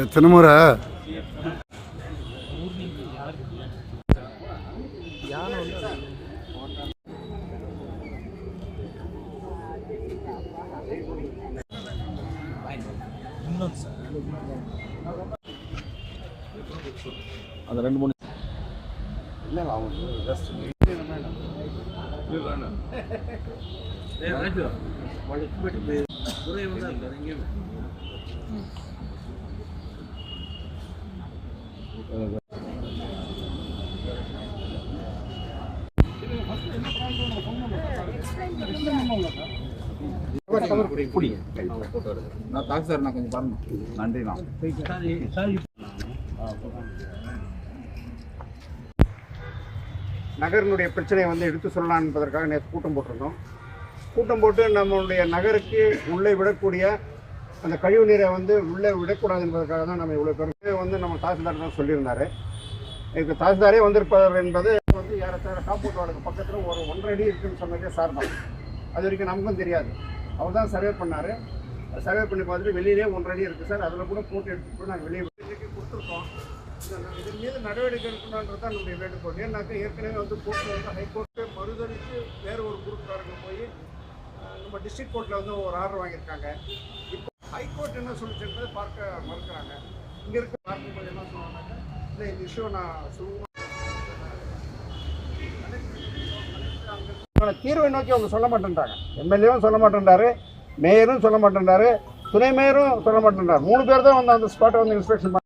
எத்தனை முறை அந்த 2 3 இல்லை அவங்க நான் தாக்கு சார் நான் கொஞ்சம் பாருங்க. நன்றிண்ணா. நகரினுடைய பிரச்சனையை வந்து எடுத்து சொல்லலாம் என்பதற்காக நேற்று கூட்டம் போட்டிருந்தோம். கூட்டம் போட்டு நம்மளுடைய நகருக்கு உள்ளே விடக்கூடிய அந்த கழிவு நீரை வந்து உள்ளே விடக்கூடாது என்பதற்காக தான் நம்ம இவ்வளோ பேருக்கு வந்து நம்ம தாசில்தார் தான் சொல்லியிருந்தார். இதுக்கு தாசில்தாரே வந்திருப்பார் என்பது வந்து ஏறத்தாழ காம்பவுண்ட் வாலுக்கு பக்கத்தில் ஒரு 1.5 அடி இருக்குன்னு சொன்னதே சார் தான். அது வரைக்கும் நமக்கும் தெரியாது. அவர் தான் சர்வே பண்ணார். சர்வே பண்ணி பார்த்துட்டு வெளியிலே 1.5 அடி இருக்குது சார், அதில் கூட போட்டு எடுத்துகிட்டு நாங்கள் வெளியே கொடுத்துருக்கோம். இதன் மீது நடவடிக்கை எடுக்கணுன்றது தான் நம்முடைய வேண்டுகோள். ஏன்னாக்கா ஏற்கனவே வந்து கோர்ட்டில் வந்து ஹைகோர்ட்டு மறுதளித்து வேறு ஒரு குரூப்காரங்க போய் நம்ம டிஸ்ட்ரிக்ட் கோர்ட்டில் வந்து ஒரு ஆர்டர் வாங்கியிருக்காங்க. இப்போ ஹைகோர்ட் என்ன சொல்லிச்சுன்றது பார்க்க மறுக்கிறாங்க. இங்கே இருக்க பார்க்கும்போது என்ன சொன்னாங்க, இல்லை இந்த இஷ்யூ நான் தீர்வை நோக்கி அவங்க சொல்ல மாட்டேன்றாங்க. எம்எல்ஏவும் சொல்ல மாட்டேன்றாரு, மேயரும் சொல்ல மாட்டேன்றாரு, துணை மேயரும் சொல்ல மாட்டேன்றாரு. 3 பேர் தான் வந்து அந்த ஸ்பாட்டை வந்து இன்ஸ்பெக்ஷன்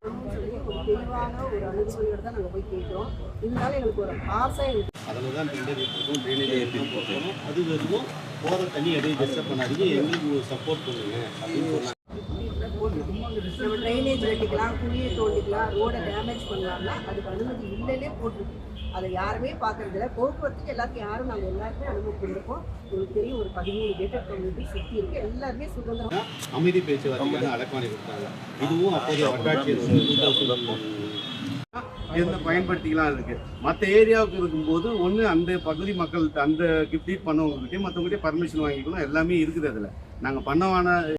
தெளிவான ஒரு அணுகுமுறையோடு தான் நாங்கள் போய் கேட்குறோம். இருந்தாலும் எங்களுக்கு ஒரு ஆசை. அதில் தான் டெண்டர் இருக்கும், ட்ரைனேஜ் எப்படி போட்டோம், அது வரைக்கும் போகிற தண்ணி எதையும் டிஸ்டர்ப் பண்ணாதீங்க, எங்களுக்கு சப்போர்ட் பண்ணுங்க அப்படின்னு சொன்னாங்க. நம்ம ட்ரைனேஜ் வெட்டிக்கலாம், குழியை தோண்டிக்கலாம், ரோடை டேமேஜ் பண்ணலாம்னா அதுக்கு அனுமதி இல்லைன்னே போட்டிருக்கு. அதை யாருமே பார்க்கறதில்ல. போக்குவரத்துக்கு எல்லாத்தையும் யாரும் நாங்கள் எல்லாருமே அனுமதி கொடுப்போம். உங்களுக்கு தெரியும், ஒரு 13 கேட்டட் கம்யூனிட்டி சுற்றி இருக்குது. எல்லாருமே சுதந்திரம் அமைதி பேச்சுவார்த்தைக்கான அழைப்பாணை கொடுத்தாங்க. இதுவும் அப்போதைய வட்டாட்சியர் இருந்து பயன்படுத்திக்கலாம் இருக்கு. மற்ற ஏரியாவுக்கு இருக்கும்போது ஒன்று அந்த பகுதி மக்கள் அந்த கிஃப்ட் பண்ணவங்ககிட்டயும் மற்றவங்ககிட்டயும் பர்மிஷன் வாங்கிக்கணும். எல்லாமே இருக்குது. அதில் நாங்கள் பண்ணவான